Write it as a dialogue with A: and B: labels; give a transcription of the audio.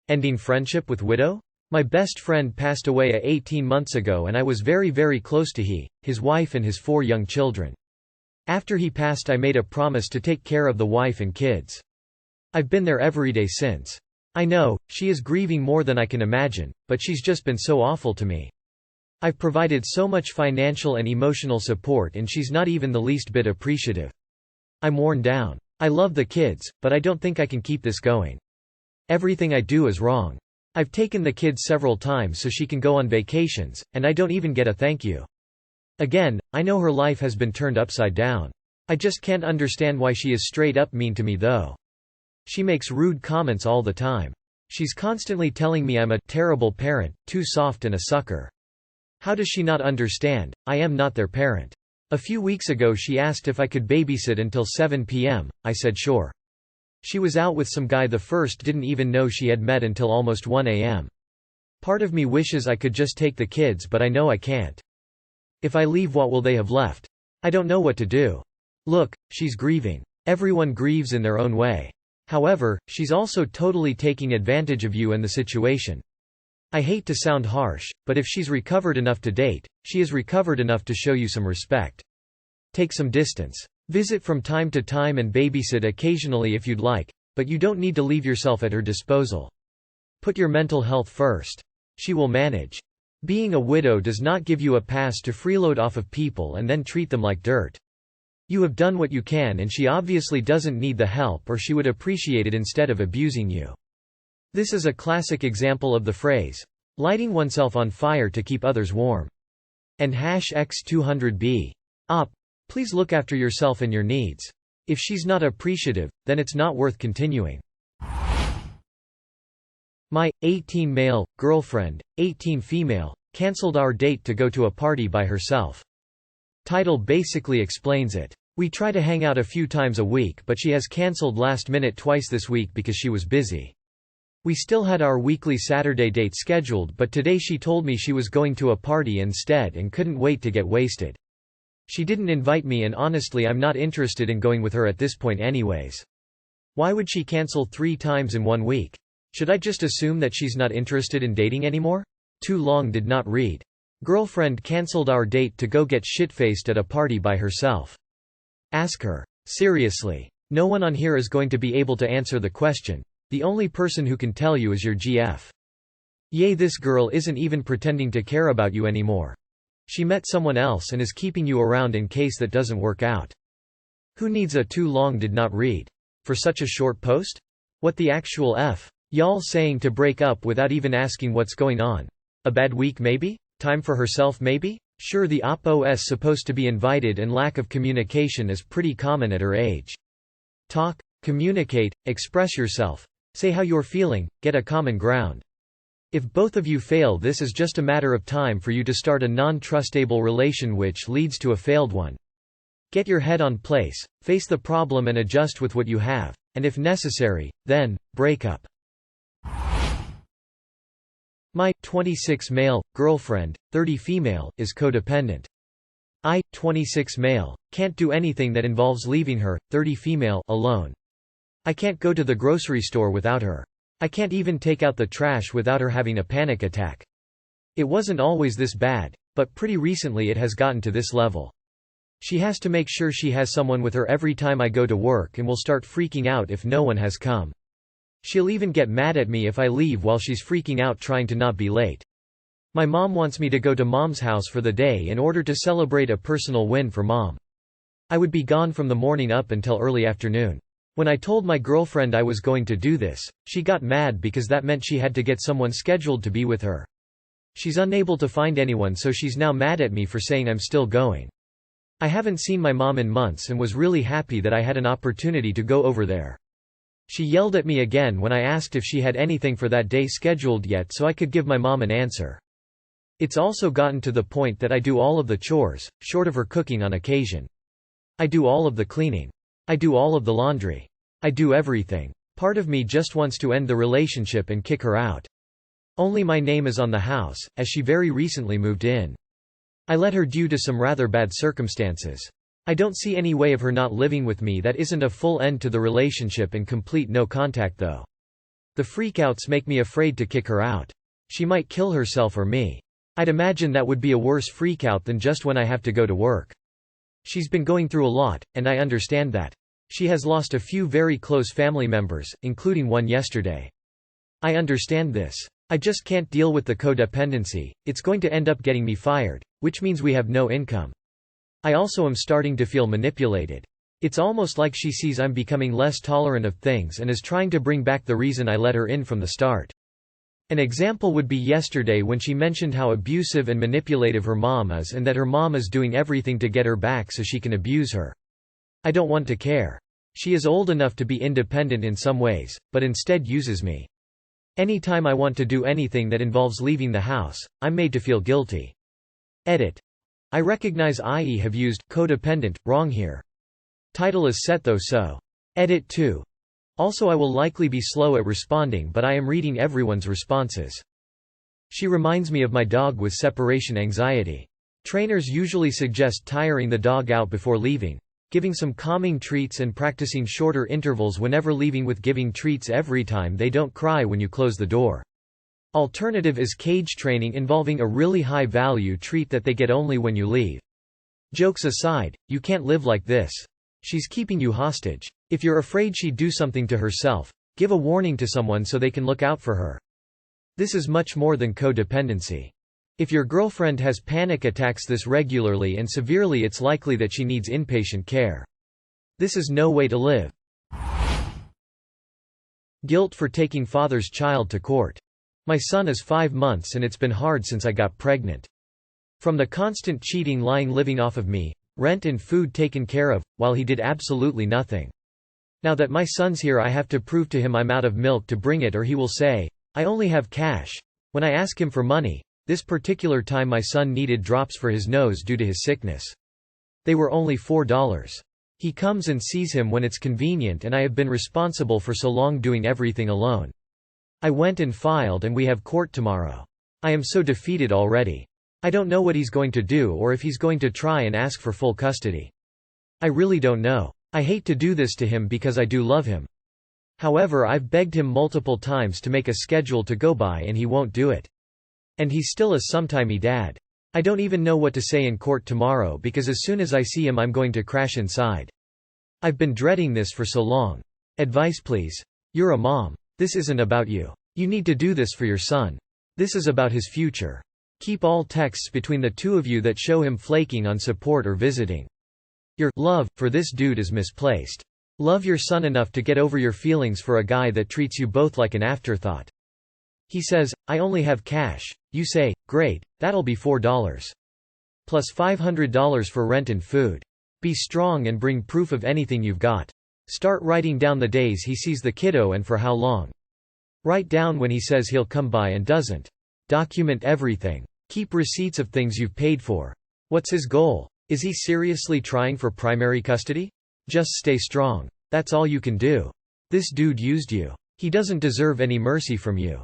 A: Ending friendship with widow? My best friend passed away 18 months ago and I was very close to his wife and his 4 young children. After he passed I made a promise to take care of the wife and kids. I've been there every day since. I know, she is grieving more than I can imagine, but she's just been so awful to me. I've provided so much financial and emotional support and she's not even the least bit appreciative. I'm worn down. I love the kids, but I don't think I can keep this going. Everything I do is wrong. I've taken the kids several times so she can go on vacations, and I don't even get a thank you. Again, I know her life has been turned upside down. I just can't understand why she is straight up mean to me though. She makes rude comments all the time. She's constantly telling me I'm a terrible parent, too soft and a sucker. How does she not understand? I am not their parent. A few weeks ago she asked if I could babysit until 7 p.m. I said sure. She was out with some guy the first didn't even know she had met until almost 1 a.m. Part of me wishes I could just take the kids but I know I can't. If I leave, what will they have left? I don't know what to do. Look, she's grieving. Everyone grieves in their own way. However, she's also totally taking advantage of you and the situation. I hate to sound harsh, but if she's recovered enough to date, she is recovered enough to show you some respect. Take some distance. Visit from time to time and babysit occasionally if you'd like, but you don't need to leave yourself at her disposal. Put your mental health first. She will manage. Being a widow does not give you a pass to freeload off of people and then treat them like dirt. You have done what you can and she obviously doesn't need the help or she would appreciate it instead of abusing you. This is a classic example of the phrase, lighting oneself on fire to keep others warm. And #X200B. Please look after yourself and your needs. If she's not appreciative, then it's not worth continuing. My 18 male girlfriend, 18 female, cancelled our date to go to a party by herself. Title basically explains it. We try to hang out a few times a week, but she has cancelled last minute twice this week because she was busy. We still had our weekly Saturday date scheduled, but today she told me she was going to a party instead and couldn't wait to get wasted. She didn't invite me and honestly I'm not interested in going with her at this point anyways. Why would she cancel 3 times in 1 week? Should I just assume that she's not interested in dating anymore? Too long did not read. Girlfriend cancelled our date to go get shit-faced at a party by herself. Ask her. Seriously. No one on here is going to be able to answer the question. The only person who can tell you is your GF. Yay, this girl isn't even pretending to care about you anymore. She met someone else and is keeping you around in case that doesn't work out. Who needs a too long did not read? For such a short post? What the actual F? Y'all saying to break up without even asking what's going on. A bad week maybe? Time for herself maybe? Sure, the oppo's supposed to be invited and lack of communication is pretty common at her age. Talk, communicate, express yourself. Say how you're feeling, get a common ground. If both of you fail, this is just a matter of time for you to start a non-trustable relation which leads to a failed one. Get your head on place, face the problem and adjust with what you have, and if necessary, then, break up. My 26 male girlfriend, 30 female, is codependent. I 26 male can't do anything that involves leaving her 30 female alone. I can't go to the grocery store without her. I can't even take out the trash without her having a panic attack. It wasn't always this bad, but pretty recently it has gotten to this level. She has to make sure she has someone with her every time I go to work and will start freaking out if no one has come. She'll even get mad at me if I leave while she's freaking out trying to not be late. My mom wants me to go to mom's house for the day in order to celebrate a personal win for mom. I would be gone from the morning up until early afternoon. When I told my girlfriend I was going to do this, she got mad because that meant she had to get someone scheduled to be with her. She's unable to find anyone, so she's now mad at me for saying I'm still going. I haven't seen my mom in months and was really happy that I had an opportunity to go over there. She yelled at me again when I asked if she had anything for that day scheduled yet so I could give my mom an answer. It's also gotten to the point that I do all of the chores, short of her cooking on occasion. I do all of the cleaning. I do all of the laundry. I do everything. Part of me just wants to end the relationship and kick her out. Only my name is on the house, as she very recently moved in. I let her due to some rather bad circumstances. I don't see any way of her not living with me that isn't a full end to the relationship and complete no contact though. The freakouts make me afraid to kick her out. She might kill herself or me. I'd imagine that would be a worse freakout than just when I have to go to work. She's been going through a lot, and I understand that. She has lost a few very close family members, including one yesterday. I understand this. I just can't deal with the codependency. It's going to end up getting me fired, which means we have no income. I also am starting to feel manipulated. It's almost like she sees I'm becoming less tolerant of things and is trying to bring back the reason I let her in from the start. An example would be yesterday when she mentioned how abusive and manipulative her mom is and that her mom is doing everything to get her back so she can abuse her. I don't want to care. She is old enough to be independent in some ways, but instead uses me. Anytime I want to do anything that involves leaving the house, I'm made to feel guilty. Edit. I recognize I have used codependent wrong here. Title is set though, so. Edit 2. Also, I will likely be slow at responding, but I am reading everyone's responses. She reminds me of my dog with separation anxiety. Trainers usually suggest tiring the dog out before leaving, giving some calming treats and practicing shorter intervals whenever leaving, with giving treats every time they don't cry when you close the door. Alternative is cage training involving a really high-value treat that they get only when you leave. Jokes aside, you can't live like this. She's keeping you hostage. If you're afraid she'd do something to herself, give a warning to someone so they can look out for her. This is much more than codependency. If your girlfriend has panic attacks this regularly and severely, it's likely that she needs inpatient care. This is no way to live. Guilt for taking father's child to court. My son is 5 months and it's been hard since I got pregnant. From the constant cheating, lying, living off of me, rent and food taken care of, while he did absolutely nothing. Now that my son's here, I have to prove to him I'm out of milk to bring it, or he will say, "I only have cash." When I ask him for money, this particular time my son needed drops for his nose due to his sickness. They were only $4. He comes and sees him when it's convenient, and I have been responsible for so long doing everything alone. I went and filed and we have court tomorrow. I am so defeated already. I don't know what he's going to do or if he's going to try and ask for full custody. I really don't know. I hate to do this to him because I do love him. However, I've begged him multiple times to make a schedule to go by and he won't do it. And he's still a sometimey dad. I don't even know what to say in court tomorrow because as soon as I see him I'm going to crash inside. I've been dreading this for so long. Advice please. You're a mom. This isn't about you. You need to do this for your son. This is about his future. Keep all texts between the two of you that show him flaking on support or visiting. Your love for this dude is misplaced. Love your son enough to get over your feelings for a guy that treats you both like an afterthought. He says, "I only have cash." You say, "Great, that'll be $4. Plus $500 for rent and food. Be strong and bring proof of anything you've got. Start writing down the days he sees the kiddo and for how long. Write down when he says he'll come by and doesn't. Document everything. Keep receipts of things you've paid for. What's his goal? Is he seriously trying for primary custody? Just stay strong. That's all you can do. This dude used you. He doesn't deserve any mercy from you.